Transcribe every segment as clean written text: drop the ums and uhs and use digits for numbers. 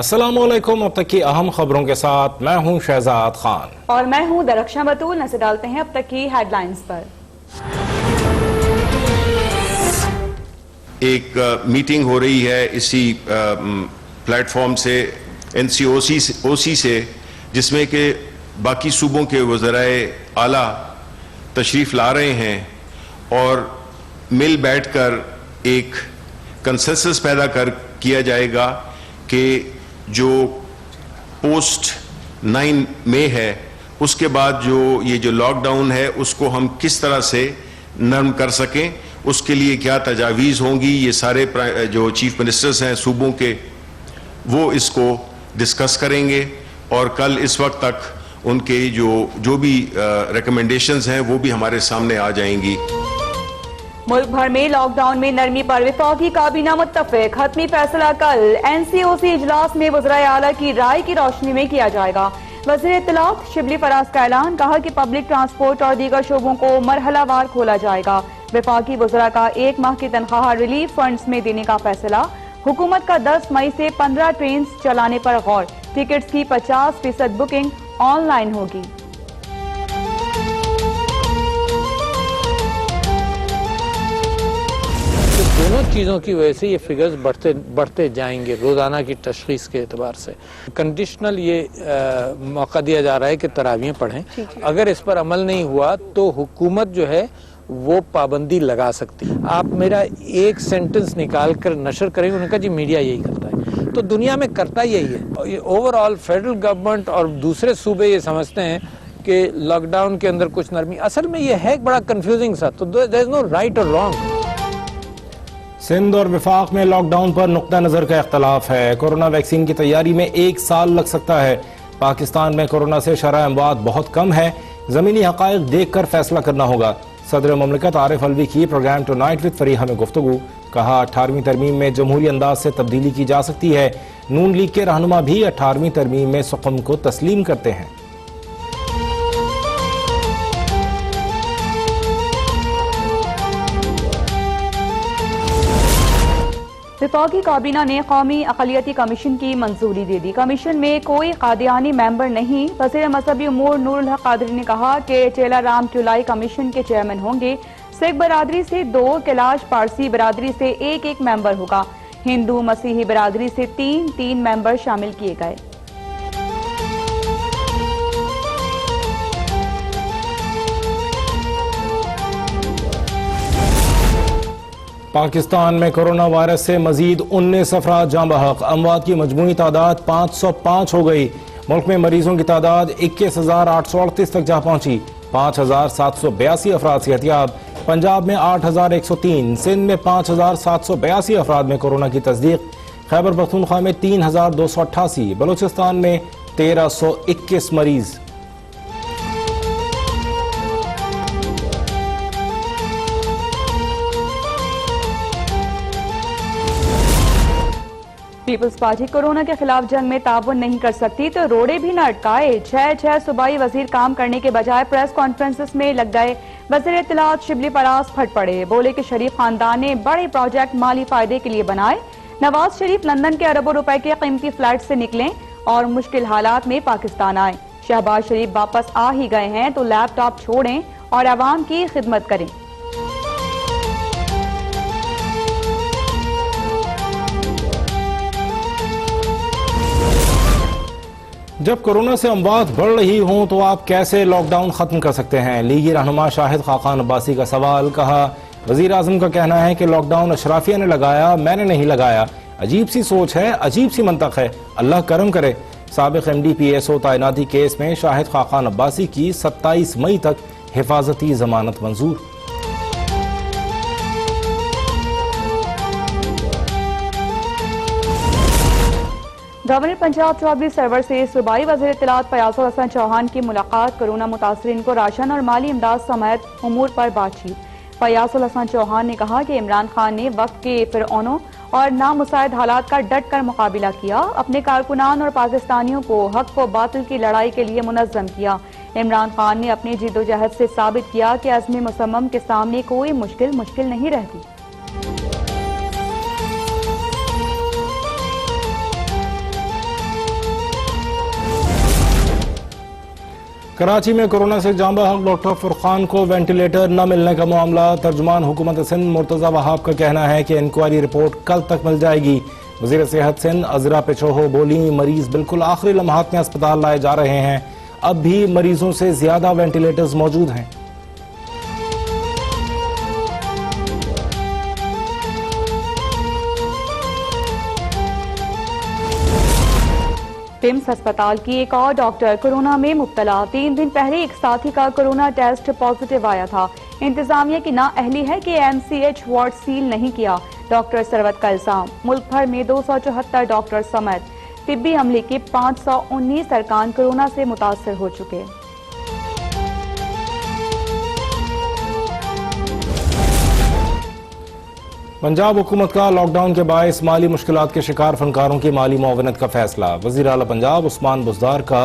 अस्सलामुअलैकुम। अब तक की अहम खबरों के साथ मैं हूं शहजाद खान और मैं हूं दरख्शां बतूल। नजर डालते हैं अब तक की हेडलाइंस पर। एक मीटिंग हो रही है इसी प्लेटफॉर्म से NCOC से, जिसमें कि बाकी सूबों के वज़राए आला तशरीफ़ ला रहे हैं और मिल बैठकर एक कंसेंसस पैदा किया जाएगा कि जो पोस्ट 9 मई है उसके बाद जो लॉकडाउन है उसको हम किस तरह से नरम कर सकें, उसके लिए क्या तजावीज़ होंगी। ये सारे जो चीफ मिनिस्टर्स हैं सूबों के वो इसको डिस्कस करेंगे और कल इस वक्त तक उनके जो भी रिकमेंडेशंस हैं वो भी हमारे सामने आ जाएंगी। मुल्क भर में लॉकडाउन में नरमी पर वफाकी काबीना मुत्तफिक। हतमी फैसला कल NCOC इजलास में वज़राए आला की राय की रोशनी में किया जाएगा। वज़ीर इत्तलात शिबली फराज का ऐलान, कहा कि पब्लिक ट्रांसपोर्ट और दीगर शोबों को मरहलावार खोला जाएगा। वफाकी वज़रा का 1 माह की तनख्वाह रिलीफ फंड्स में देने का फैसला। हुकूमत का 10 मई से 15 ट्रेन चलाने पर गौर। टिकट्स की 50% बुकिंग ऑनलाइन होगी। दोनों चीज़ों की वजह से ये फिगर्स बढ़ते जाएंगे रोज़ाना की तशखीस के एतबार से। कंडीशनल ये मौका दिया जा रहा है कि तरावियाँ पढ़ें। अगर इस पर अमल नहीं हुआ तो हुकूमत जो है वो पाबंदी लगा सकती है। आप मेरा एक सेंटेंस निकाल कर नशर करेंगे, उनका जी मीडिया यही करता है, तो दुनिया में करता यही है। ओवरऑल फेडरल गवर्नमेंट और दूसरे सूबे ये समझते हैं कि लॉकडाउन के अंदर कुछ नरमी, असल में ये है बड़ा कंफ्यूजिंग सा, तो देयर इज नो राइट और रॉन्ग। सिंध और विफाक में लॉकडाउन पर नुक्ता नजर का इख्तलाफ है। कोरोना वैक्सीन की तैयारी में 1 साल लग सकता है। पाकिस्तान में कोरोना से शरह अमवात बहुत कम है। जमीनी हकायक देख कर फैसला करना होगा। सदर ममलिकत आरिफ अलवी की प्रोग्राम टुनाइट विद फरीहा में गुफ्तगू। कहा 18वीं तरमीम में जमहूरी अंदाज से तब्दीली की जा सकती है। नून लीग के रहनुमा भी 18वीं तरमीम में सुकम को तस्लीम करते हैं। वफाकी काबीना ने कौमी अक़लियती कमीशन की मंजूरी दे दी। कमीशन में कोई कादियानी मेंबर नहीं। वज़ीर मज़हबी उमूर नूरुल हक कादरी ने कहा कि चेला राम चुलाई कमीशन के चेयरमैन होंगे। सिख बरादरी से 2, कैलाश पारसी बरादरी से 1 मेंबर होगा। हिंदू मसीही बरादरी से 3 मेंबर शामिल किए गए। पाकिस्तान में कोरोना वायरस से मजीद 19 अफराद जाँ बहक। अमवात की मजमूई तादाद 505 हो गई। मुल्क में मरीजों की तादाद 21,838 तक जा पहुंची। 5,782 अफराद सेहतियाब। पंजाब में 8,103, सिंध में 5,782 अफराद में कोरोना की तस्दीक। खैबर पख्तूनख्वा में 3,288, बलूचिस्तान में 1,321 मरीज। पीपल्स पार्टी कोरोना के खिलाफ जंग में ताउन नहीं कर सकती तो रोड़े भी न अटकाए। 6 सूबाई वजीर काम करने के बजाय प्रेस कॉन्फ्रेंसेस में लग गए। वज़ीर इत्तलात शिबली फराज फट पड़े। बोले कि शरीफ खानदान ने बड़े प्रोजेक्ट माली फायदे के लिए बनाए। नवाज शरीफ लंदन के अरबों रुपए के कीमती फ्लाइट से निकले और मुश्किल हालात में पाकिस्तान आए। शहबाज शरीफ वापस आ ही गए हैं तो लैपटॉप छोड़ें और आवाम की खिदमत करें। जब कोरोना से अमवात बढ़ रही हों तो आप कैसे लॉकडाउन खत्म कर सकते हैं? लीगी रहनुमा शाहिद खाकान अब्बासी का सवाल। कहा वजीर आजम का कहना है कि लॉकडाउन अशराफिया ने लगाया, मैंने नहीं लगाया। अजीब सी सोच है, अजीब सी मंतक है। अल्लाह करम करे। साबिक MD-PSO तैनाती केस में शाहिद खाकान अब्बासी की 27 मई तक हिफाजती जमानत मंजूर। गवर्नर पंजाब चौधरी सरवर से सूबाई वज़ीर इत्तलात फयाजुल हसन चौहान की मुलाकात। कोरोना मुतासरीन को राशन और माली इमदाद समेत उमूर पर बातचीत। फयाजुल हसन चौहान ने कहा कि इमरान खान ने वक्त के फिरौनों और नामुसाइद हालात का डट कर मुकाबला किया। अपने कारकुनान और पाकिस्तानियों को हक व बातिल की लड़ाई के लिए मुनज़्ज़म किया। इमरान खान ने अपनी जिद्दोजहद से साबित किया कि अज़्म मुसम्मम के सामने कोई मुश्किल नहीं रहती। कराची में कोरोना से जाँ बहक डॉक्टर फुरकान को वेंटिलेटर न मिलने का मामला। तर्जुमान हुकूमत सिंध मुर्तज़ा वहाब का कहना है कि इंक्वायरी रिपोर्ट कल तक मिल जाएगी। वज़ीर सेहत सिंध अज़रा पेचोहो बोली, मरीज बिल्कुल आखिरी लम्हात में अस्पताल लाए जा रहे हैं, अब भी मरीजों से ज्यादा वेंटिलेटर्स मौजूद हैं। पिम्स अस्पताल की एक और डॉक्टर कोरोना में मुब्तला। 3 दिन पहले एक साथी का कोरोना टेस्ट पॉजिटिव आया था। इंतजामिया की नाअहली है कि MCH वार्ड सील नहीं किया। डॉक्टर सरवत का इल्जाम, मुल्क भर में 274 डॉक्टर समेत तिब्बी अमले के 519 अरकान कोरोना से मुतासर हो चुके। पंजाब हुकूमत का लॉकडाउन के बायस माली मुश्किलात के शिकार फनकारों की माली मुआवनत का फैसला। वज़ीर आला पंजाब उस्मान बुज़दार का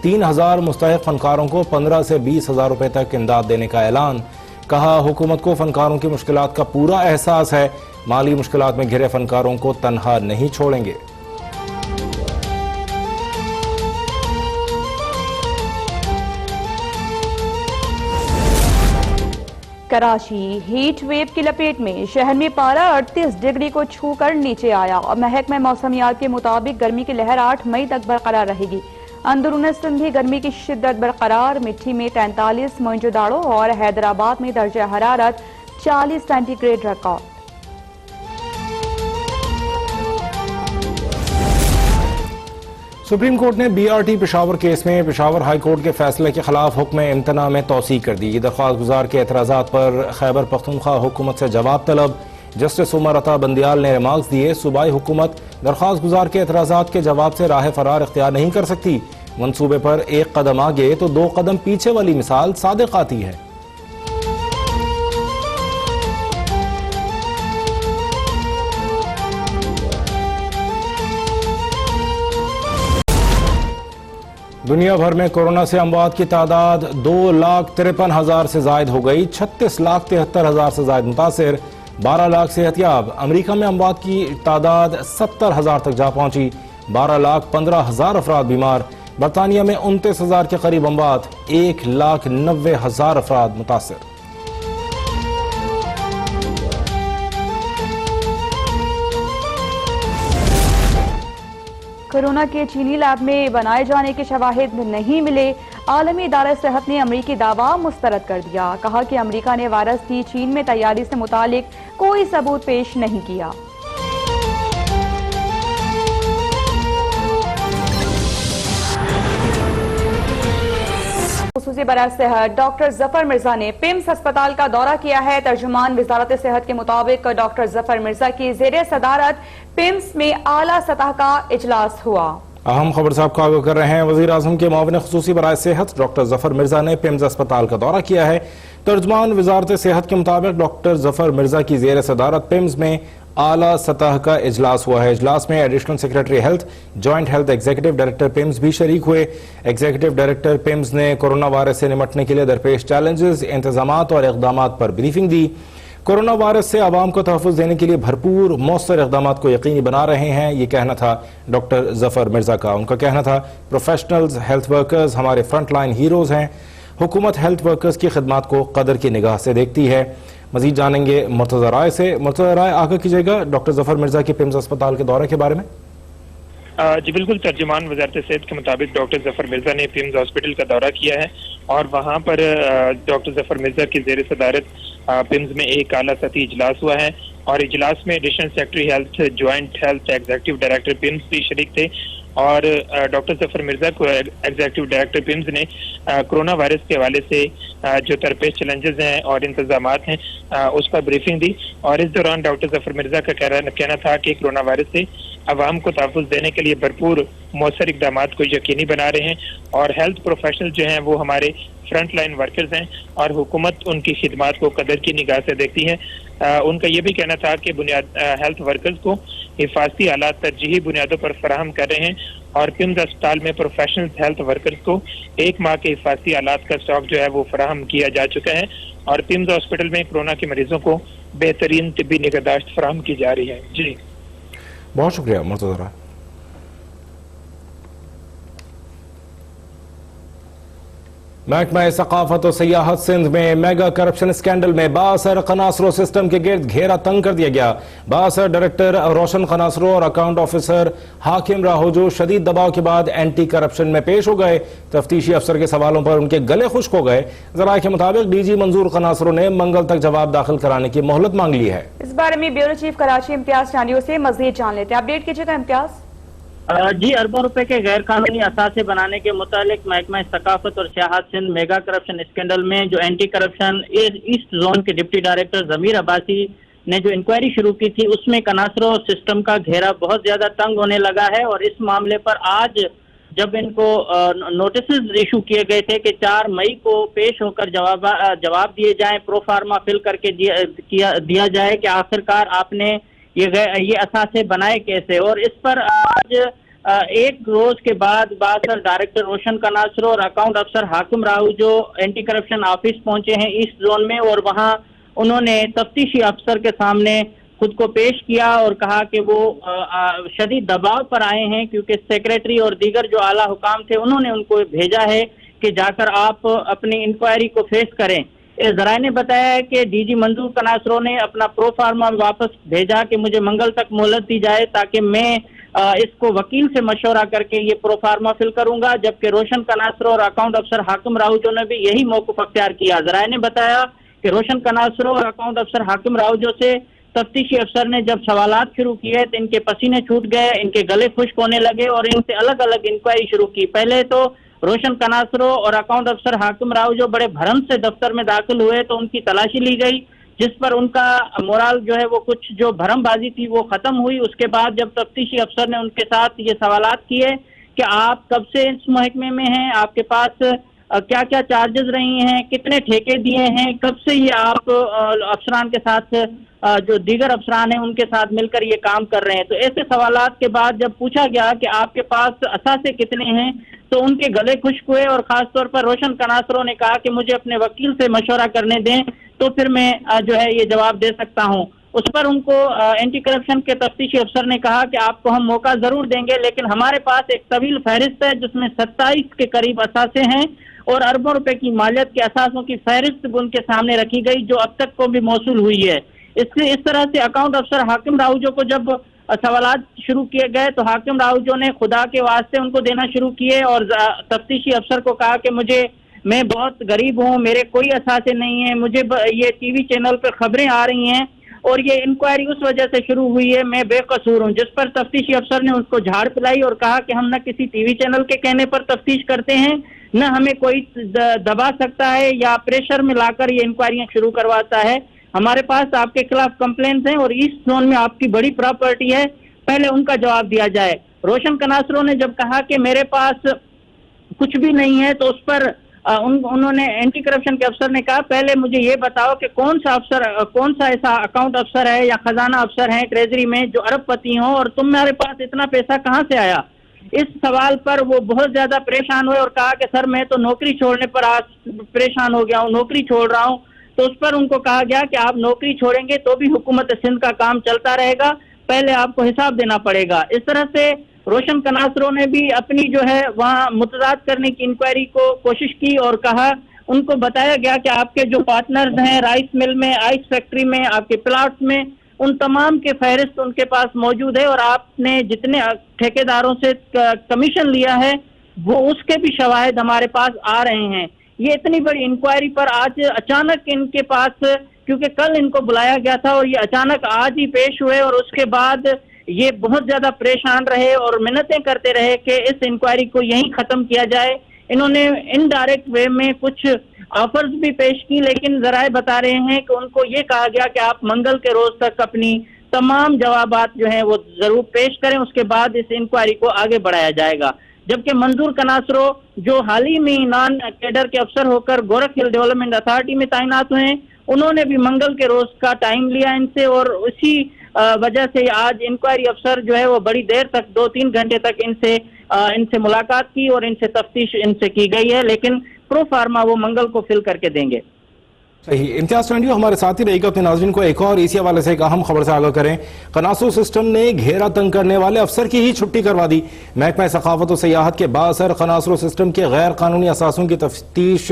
3000 मुस्तहिक फनकारों को 15 से 20,000 रुपए तक इमदाद देने का ऐलान। कहा, हुकूमत को फनकारों की मुश्किलात का पूरा एहसास है, माली मुश्किलात में घिरे फनकारों को तनहा नहीं छोड़ेंगे। कराची हीट वेव की लपेट में, शहर में पारा 38 डिग्री को छूकर नीचे आया और महकमा मौसमियात के मुताबिक गर्मी की लहर 8 मई तक बरकरार रहेगी। अंदरून सिंध भी गर्मी की शिद्दत बरकरार। मिट्टी में 43, मोइंजोदाड़ो और हैदराबाद में दर्जा हरारत 40 सेंटीग्रेड रिकॉर्ड। सुप्रीम कोर्ट ने BRT पेशावर केस में पेशावर हाई कोर्ट के फैसले के खिलाफ हुक्म इम्तना में तौसी कर दी। दरख्वास्त गुजार के एतराज़ात पर खैबर पख्तूनख्वा हुकूमत से जवाब तलब। जस्टिस उमर अता बंदियाल ने रिमार्क्स दिए, सूबाई हुकूमत दरख्वास्त गुजार के एतराज़ात के जवाब से राह फरार इख्तियार नहीं कर सकती। मनसूबे पर एक कदम आगे तो 2 कदम पीछे वाली मिसाल सादिक आती है। दुनिया भर में कोरोना से अमवात की तादाद 2,53,000 से जायद हो गई। 36,73,000 से जायद मुतासिर, 12 लाख सेहतियाब। अमरीका में अमवात की तादाद 70,000 तक जा पहुंची। 12,15,000 अफराद बीमार। बरतानिया में 29,000 के करीब अमवात। 1,90,000 अफराद मुतासिर। कोरोना के चीनी लैब में बनाए जाने के शवाहिद नहीं मिले। आलमी इदारा सेहत ने अमरीकी दावा मुस्तरद कर दिया। कहा कि अमरीका ने वायरस की चीन में तैयारी से मुतालिक कोई सबूत पेश नहीं किया। खुसूसी बराए सेहत डॉक्टर जफर मिर्जा ने पिम्स अस्पताल का दौरा किया है। तर्जुमान वजारत सेहत के मुताबिक डॉक्टर जफर मिर्जा की ज़ेरे सदारत पिम्स में आला सतह का इजलास हुआ। अहम खबर साहब का आगाह कर रहे हैं। वज़ीर आज़म के मुआविन खुसूसी बराए सेहत डॉक्टर जफर मिर्जा ने पिम्स अस्पताल का दौरा किया है। तर्जुमान वजारत सेहत के मुताबिक डॉक्टर जफर मिर्जा की ज़ेरे सदारत पिम्स में आला सतह का इजलास हुआ है। इजलास में additional secretary health, joint health executive director PIMS भी शरीक हुए। एग्जीक्यूटिव डायरेक्टर पिम्स ने कोरोना वायरस से निपटने के लिए दरपेश चैलेंजेस, इंतजामात और इकदाम पर ब्रीफिंग दी। कोरोना वायरस से आवाम को तहफ़्फ़ुज़ देने के लिए भरपूर मौसर इकदाम को यकीनी बना रहे हैं, ये कहना था डॉक्टर जफर मिर्जा का। उनका कहना था, प्रोफेशनल्स हेल्थ वर्कर्स हमारे फ्रंट लाइन हीरोज़ हैं। हुकूमत हेल्थ वर्कर्स की खिदमत को कदर की निगाह से देखती है। मजीद जानेंगे मुर्तज़ा राय से। मुर्तज़ा राय, आगाह कीजिएगा डॉक्टर जफर मिर्जा के पिम्स अस्पताल के दौरे के बारे में। जी बिल्कुल, तर्जुमान वजारत सेहत के मुताबिक डॉक्टर जफर मिर्जा ने पिम्स हॉस्पिटल का दौरा किया है और वहाँ पर डॉक्टर जफर मिर्जा की ज़ेर सदारत पिम्स में एक आला सतही इजलास हुआ है और इजलास में additional secretary health, joint health executive director PIMS भी शरीक थे और डॉक्टर जफर मिर्जा को एग्जीक्यूटिव डायरेक्टर पिम्स ने कोरोना वायरस के हवाले से जो दरपेश चैलेंजेस हैं और इंतजामात हैं उस पर ब्रीफिंग दी। और इस दौरान डॉक्टर जफर मिर्जा का कहना था कि कोरोना वायरस से अवाम को तहफ़्फ़ुज़ देने के लिए भरपूर मौसर इक़दाम को यकीनी बना रहे हैं और हेल्थ प्रोफेशनल जो हैं वो हमारे फ्रंट लाइन वर्कर्स हैं और हुकूमत उनकी खिदमत को कदर की निगाह से देखती है। उनका ये भी कहना था कि हेल्थ वर्कर्स को हिफाजती आलात तरजीही बुनियादों पर फराहम कर रहे हैं और पिम्स अस्पताल में प्रोफेशनल हेल्थ वर्कर्स को 1 माह के हिफाजती आलात का स्टॉक जो है वो फराहम किया जा चुका है और पिम्स हॉस्पिटल में कोरोना के मरीजों को बेहतरीन तिब्बी निगहदाश्त फराहम की जा रही है। जी बहुत शुक्रिया मुर्तज़ा। महकमा सकाफत और सियाहत सिंध में मेगा करप्शन स्कैंडल में बासर कनासरो सिस्टम के गिर्द घेरा तंग कर दिया गया। बासर डायरेक्टर रोशन कनासरो और अकाउंट ऑफिसर हाकिम राहुजो शदीद दबाव के बाद एंटी करप्शन में पेश हो गए। तफ्तीशी अफसर के सवालों पर उनके गले खुश्क हो गए। जराये के मुताबिक डीजी मंजूर कनासरो ने मंगल तक जवाब दाखिल कराने की मोहलत मांग ली है। इस बारे में ब्यूरो चीफ कराची इम्तियाज चांडियो से मजीद जान लेते हैं। अपडेट कीजिएगा इम्तियाज। जी, अरबों रुपए के गैर कानूनी असासे बनाने के मुतालिक महकमा सकाफत और सियाहत सिंध मेगा करप्शन स्कैंडल में जो एंटी करप्शन ईस्ट जोन के डिप्टी डायरेक्टर जमीर अब्बासी ने जो इंक्वायरी शुरू की थी उसमें कनासरो सिस्टम का घेरा बहुत ज्यादा तंग होने लगा है। और इस मामले पर आज जब इनको नोटिस इशू किए गए थे कि 4 मई को पेश होकर जवाब दिए जाएं, प्रोफार्मा फिल करके दिया जाए कि आखिरकार आपने ये असासे बनाए कैसे। और इस पर आज एक रोज के बाद बासर डायरेक्टर रोशन कनासरो और अकाउंट अफसर हाकिम राहू जो एंटी करप्शन ऑफिस पहुंचे हैं ईस्ट जोन में, और वहां उन्होंने तफ्तीशी अफसर के सामने खुद को पेश किया और कहा कि वो शदीद दबाव पर आए हैं क्योंकि सेक्रेटरी और दीगर जो आला हुकाम थे उन्होंने उनको भेजा है कि जाकर आप अपनी इंक्वायरी को फेस करें। जराये ने बताया है कि डीजी मंजूर कनासरो ने अपना प्रोफार्मा वापस भेजा कि मुझे मंगल तक मोहलत दी जाए ताकि मैं इसको वकील से मशवरा करके ये प्रोफार्मा फिल करूंगा, जबकि रोशन कनासरो और अकाउंट अफसर हाकिम राहुजो ने भी यही मौक़िफ़ अख्तियार किया। जराये ने बताया कि रोशन कनासरो और अकाउंट अफसर हाकिम राहुजो से तफ्तीशी अफसर ने जब सवालात शुरू किए तो इनके पसीने छूट गए, इनके गले खुश्क होने लगे और इनसे अलग अलग इंक्वायरी शुरू की। पहले तो रोशन कनासरो और अकाउंट अफसर हाकिम राव जो बड़े भरम से दफ्तर में दाखिल हुए तो उनकी तलाशी ली गई, जिस पर उनका मोराल जो है वो कुछ जो भरमबाजी थी वो खत्म हुई। उसके बाद जब तफ्तीशी अफसर ने उनके साथ ये सवालात किए कि आप कब से इस महकमे में हैं, आपके पास क्या क्या चार्जेस रही हैं, कितने ठेके दिए हैं, कब से ये आप अफसरान के साथ जो दीगर अफसरान हैं उनके साथ मिलकर ये काम कर रहे हैं। तो ऐसे सवालात के बाद जब पूछा गया कि आपके पास असासे कितने हैं तो उनके गले खुश्क हुए और खासतौर पर रोशन कनासरो ने कहा कि मुझे अपने वकील से मशवरा करने दें तो फिर मैं जो है ये जवाब दे सकता हूं। उस पर उनको एंटी करप्शन के तफ्तीशी अफसर ने कहा कि आपको हम मौका जरूर देंगे, लेकिन हमारे पास एक तवील फहरिस्त है जिसमें 27 के करीब असासे हैं और अरबों रुपए की मालियत के असासों की फहरिस्त उनके सामने रखी गई जो अब तक को भी मौसूल हुई है। इसलिए इस तरह से अकाउंट अफसर हाकिम राहुजो को जब सवालात शुरू किए गए तो हाकिम राहुजो ने खुदा के वास्ते उनको देना शुरू किए और तफ्तीशी अफसर को कहा कि मैं बहुत गरीब हूँ, मेरे कोई असासे नहीं है, मुझे ये टीवी चैनल पर खबरें आ रही हैं और ये इंक्वायरी उस वजह से शुरू हुई है, मैं बेकसूर हूँ। जिस पर तफ्तीशी अफसर ने उसको झाड़ पिलाई और कहा कि हम न किसी टीवी चैनल के कहने पर तफ्तीश करते हैं, न हमें कोई दबा सकता है या प्रेशर में लाकर ये इंक्वायरियां शुरू करवाता है। हमारे पास आपके खिलाफ कंप्लेंट्स हैं और ईस्ट जोन में आपकी बड़ी प्रॉपर्टी है, पहले उनका जवाब दिया जाए। रोशन कनासरो ने जब कहा कि मेरे पास कुछ भी नहीं है तो उस पर उन्होंने एंटी करप्शन के अफसर ने कहा पहले मुझे ये बताओ कि कौन सा ऐसा अकाउंट अफसर है या खजाना अफसर है ट्रेजरी में जो अरबपति हो और तुम्हारे पास इतना पैसा कहाँ से आया। इस सवाल पर वो बहुत ज्यादा परेशान हुए और कहा कि सर मैं तो नौकरी छोड़ने पर आज परेशान हो गया हूँ, नौकरी छोड़ रहा हूँ। तो उस पर उनको कहा गया कि आप नौकरी छोड़ेंगे तो भी हुकूमत सिंध का काम चलता रहेगा, पहले आपको हिसाब देना पड़ेगा। इस तरह से रोशन कनासरो ने भी अपनी जो है वहाँ मुतजाद करने की इंक्वायरी को कोशिश की और कहा, उनको बताया गया कि आपके जो पार्टनर्स हैं राइस मिल में, आइस फैक्ट्री में, आपके प्लाट में, उन तमाम के फहरिस्त उनके पास मौजूद है और आपने जितने ठेकेदारों से कमीशन लिया है वो उसके भी शवाहिद हमारे पास आ रहे हैं। ये इतनी बड़ी इंक्वायरी पर आज अचानक इनके पास, क्योंकि कल इनको बुलाया गया था और ये अचानक आज ही पेश हुए और उसके बाद ये बहुत ज्यादा परेशान रहे और मिन्नतें करते रहे कि इस इंक्वायरी को यहीं खत्म किया जाए। इन्होंने इनडायरेक्ट वे में कुछ ऑफर्स भी पेश की, लेकिन जराए बता रहे हैं कि उनको ये कहा गया कि आप मंगल के रोज तक अपनी तमाम जवाबात जो हैं वो जरूर पेश करें, उसके बाद इस इंक्वायरी को आगे बढ़ाया जाएगा। जबकि मंजूर कनासरो जो हाल ही में नॉन कैडर के अफसर होकर गोरख हिल डेवलपमेंट अथॉरिटी में तैनात हुए हैं, उन्होंने भी मंगल के रोज का टाइम लिया इनसे और उसी वजह से आज इंक्वायरी अफसर जो है वो बड़ी देर तक 2-3 घंटे तक इनसे मुलाकात की और इनसे तफ्तीश इनसे की गई है, लेकिन प्रो फार्मा वो मंगल को फिल करके देंगे। सही। इम्तियाज टंडियो हमारे साथ ही रहेगा। अपने नाज़रीन को एक और इसी हवाले से एक अहम खबर से आगाह करें। कनासो सिस्टम ने घेरा तंग करने वाले अफसर की ही छुट्टी करवा दी। महकमा सखावत और सियाहत के बाअसर कनासो सिस्टम के गैर कानूनी असासों की तफ्तीश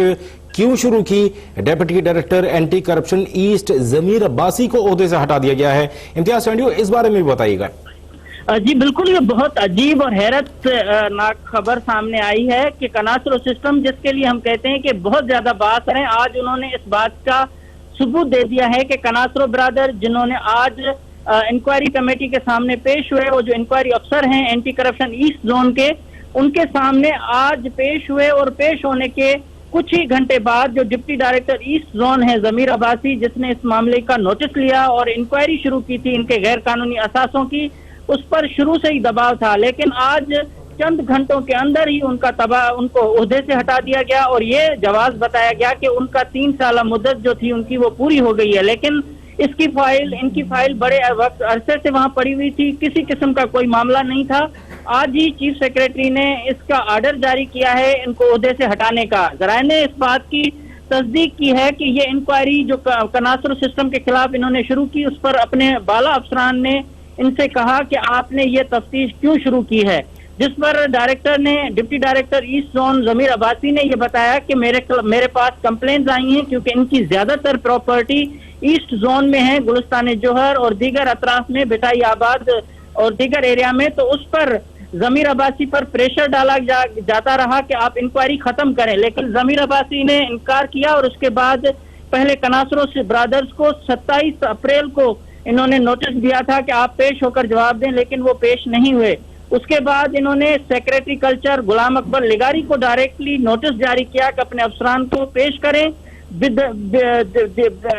क्यों शुरू की? Deputy director anti corruption east Zameer Abbasi को ओहदे से हटा दिया गया है। इम्तियाज टंडियो, इस बारे में भी बताइएगा। जी बिल्कुल, ये बहुत अजीब और हैरतनाक खबर सामने आई है कि कनासरो सिस्टम, जिसके लिए हम कहते हैं कि बहुत ज्यादा बात है, आज उन्होंने इस बात का सबूत दे दिया है कि कनासरो ब्रदर, जिन्होंने आज इंक्वायरी कमेटी के सामने पेश हुए, वो जो इंक्वायरी अफसर हैं एंटी करप्शन ईस्ट जोन के, उनके सामने आज पेश हुए और पेश होने के कुछ ही घंटे बाद जो डिप्टी डायरेक्टर ईस्ट जोन है जमीर अब्बासी, जिसने इस मामले का नोटिस लिया और इंक्वायरी शुरू की थी इनके गैर कानूनी असासों की, उस पर शुरू से ही दबाव था, लेकिन आज चंद घंटों के अंदर ही उनको ओहदे से हटा दिया गया और ये जवाब बताया गया कि उनका 3 साल मुद्दत जो थी उनकी वो पूरी हो गई है। लेकिन इनकी फाइल बड़े वक्त अरसे से वहां पड़ी हुई थी, किसी किस्म का कोई मामला नहीं था। आज ही चीफ सेक्रेटरी ने इसका ऑर्डर जारी किया है इनको ओहदे से हटाने का। जराये ने इस बात की तस्दीक की है कि ये इंक्वायरी जो कनासरो सिस्टम के खिलाफ इन्होंने शुरू की, उस पर अपने बाला अफसरान ने इनसे कहा कि आपने ये तफ्तीश क्यों शुरू की है, जिस पर डिप्टी डायरेक्टर ईस्ट जोन जमीर अब्बासी ने ये बताया कि मेरे पास कंप्लेंट्स आई हैं क्योंकि इनकी ज्यादातर प्रॉपर्टी ईस्ट जोन में है, गुलिस्तान जोहर और दीगर अतराफ में, बिटाई आबाद और दीगर एरिया में। तो उस पर जमीर अब्बासी पर प्रेशर डाला जाता रहा कि आप इंक्वायरी खत्म करें, लेकिन जमीर अब्बासी ने इनकार किया और उसके बाद पहले कनासरो ब्रदर्स को 27 अप्रैल को इन्होंने नोटिस दिया था कि आप पेश होकर जवाब दें, लेकिन वो पेश नहीं हुए। उसके बाद इन्होंने सेक्रेटरी कल्चर गुलाम अकबर लिगारी को डायरेक्टली नोटिस जारी किया कि अपने अफसरान को पेश करें,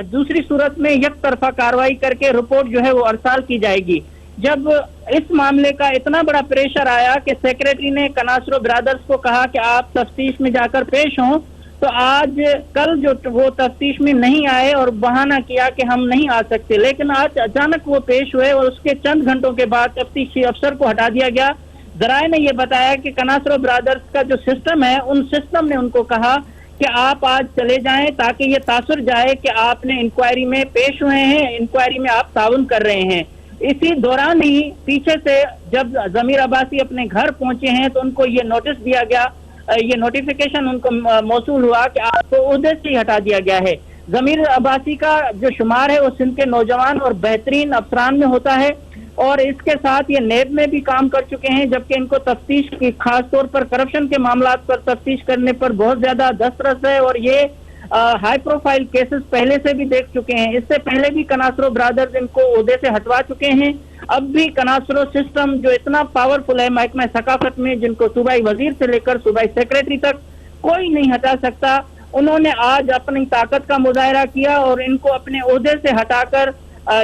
दूसरी सूरत में एक तरफा कार्रवाई करके रिपोर्ट जो है वो अरसाल की जाएगी। जब इस मामले का इतना बड़ा प्रेशर आया कि सेक्रेटरी ने कनासरो ब्रदर्स को कहा कि आप तफ्तीश में जाकर पेश हों, तो आज कल जो वो तफ्तीश में नहीं आए और बहाना किया कि हम नहीं आ सकते, लेकिन आज अचानक वो पेश हुए और उसके चंद घंटों के बाद तफ्तीशी अफसर को हटा दिया गया। जराये ने ये बताया कि कनासरो ब्रदर्स का जो सिस्टम है, उन सिस्टम ने उनको कहा कि आप आज चले जाएं ताकि ये तासुर जाए कि आपने इंक्वायरी में पेश हुए हैं, इंक्वायरी में आप ताउन कर रहे हैं। इसी दौरान ही पीछे से जब जमीर अब्बासी अपने घर पहुंचे हैं तो उनको ये नोटिस दिया गया, ये नोटिफिकेशन उनको मौसूल हुआ कि आपको ओहदे से ही हटा दिया गया है। जमीर अब्बासी का जो शुमार है वो सिंध के नौजवान और बेहतरीन अफसरान में होता है और इसके साथ ये नेब में भी काम कर चुके हैं, जबकि इनको तफ्तीश की, खास तौर पर करप्शन के मामला पर तफ्तीश करने पर बहुत ज्यादा दस्तरस है और ये हाई प्रोफाइल केसेस पहले से भी देख चुके हैं। इससे पहले भी कनासरो ब्रदर्स इनको ओहदे से हटवा चुके हैं। अब भी कनासरो सिस्टम जो इतना पावरफुल है महकमा सकाफत में, जिनको सूबाई वजीर से लेकर सूबाई सेक्रेटरी तक कोई नहीं हटा सकता, उन्होंने आज अपनी ताकत का मुजाहरा किया और इनको अपने ओहदे से हटाकर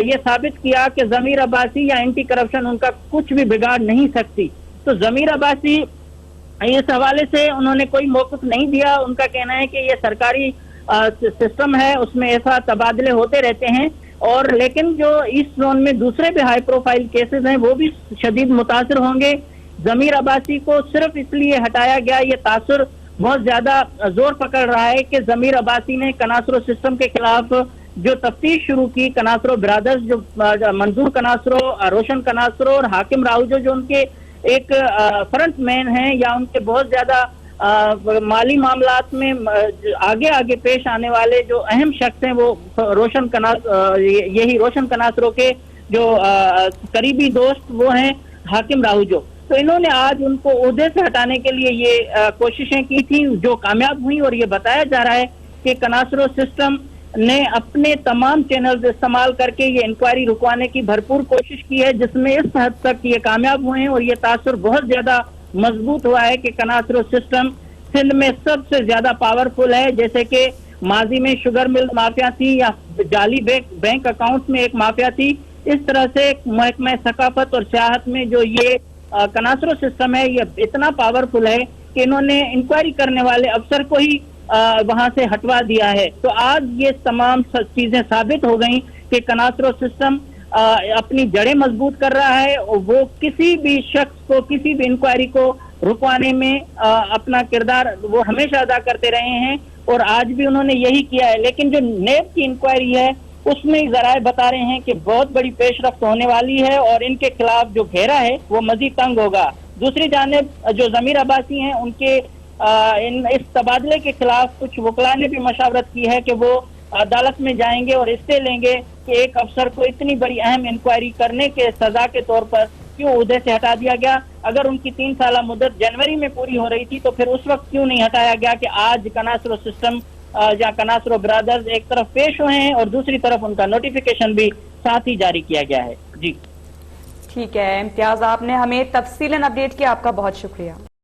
ये साबित किया कि जमीर अब्बासी या एंटी करप्शन उनका कुछ भी बिगाड़ नहीं सकती। तो जमीर अब्बासी इस हवाले से उन्होंने कोई मौक़िफ़ नहीं दिया। उनका कहना है कि ये सरकारी सिस्टम है, उसमें ऐसा तबादले होते रहते हैं, और लेकिन जो ईस्ट जोन में दूसरे भी हाई प्रोफाइल केसेस हैं वो भी शदीद मुतासिर होंगे। जमीर अब्बासी को सिर्फ इसलिए हटाया गया, ये तासुर बहुत ज्यादा जोर पकड़ रहा है कि जमीर अब्बासी ने कनासरो सिस्टम के खिलाफ जो तफ्तीश शुरू की, कनासरो ब्रदर्स, जो मंजूर कनासरो, रोशन कनासरो और हाकिम राहुजो जो उनके एक फ्रंट मैन हैं या उनके बहुत ज्यादा माली मामलात में आगे पेश आने वाले जो अहम शख्स हैं, वो यही रोशन कनासरो के जो करीबी दोस्त वो हैं हाकिम राहुजो। तो इन्होंने आज उनको ओहदे से हटाने के लिए ये कोशिशें की थी जो कामयाब हुई, और ये बताया जा रहा है कि कनासरो सिस्टम ने अपने तमाम चैनल्स इस्तेमाल करके ये इंक्वायरी रुकवाने की भरपूर कोशिश की है, जिसमें इस हद तक ये कामयाब हुए हैं और ये तासुर बहुत ज्यादा मजबूत हुआ है कि कनासरो सिस्टम सिंध में सबसे ज्यादा पावरफुल है। जैसे कि माजी में शुगर मिल माफिया थी या जाली बैंक अकाउंट में एक माफिया थी, इस तरह से महकमा सकाफत और सियाहत में जो ये कनासरो सिस्टम है, ये इतना पावरफुल है कि इन्होंने इंक्वायरी करने वाले अफसर को ही वहां से हटवा दिया है। तो आज ये तमाम चीजें साबित हो गई कि कनासरो सिस्टम अपनी जड़ें मजबूत कर रहा है और वो किसी भी शख्स को, किसी भी इंक्वायरी को रुकवाने में अपना किरदार वो हमेशा अदा करते रहे हैं, और आज भी उन्होंने यही किया है। लेकिन जो नेब की इंक्वायरी है उसमें जराए बता रहे हैं कि बहुत बड़ी पेशरफ्त होने वाली है और इनके खिलाफ जो घेरा है वो मजीद तंग होगा। दूसरी जानिब जो जमीर अब्बासी हैं उनके इस तबादले के खिलाफ कुछ वकला ने भी मशावरत की है कि वो अदालत में जाएंगे और इससे लेंगे कि एक अफसर को इतनी बड़ी अहम इंक्वायरी करने के सजा के तौर पर क्यों उहदे से हटा दिया गया। अगर उनकी 3 साल मुद्दत जनवरी में पूरी हो रही थी तो फिर उस वक्त क्यों नहीं हटाया गया कि आज कनासरो सिस्टम या कनासरो ब्रदर्स एक तरफ पेश हुए हैं और दूसरी तरफ उनका नोटिफिकेशन भी साथ ही जारी किया गया है। जी ठीक है इम्तियाज, आपने हमें तफसीलन अपडेट किया, आपका बहुत शुक्रिया।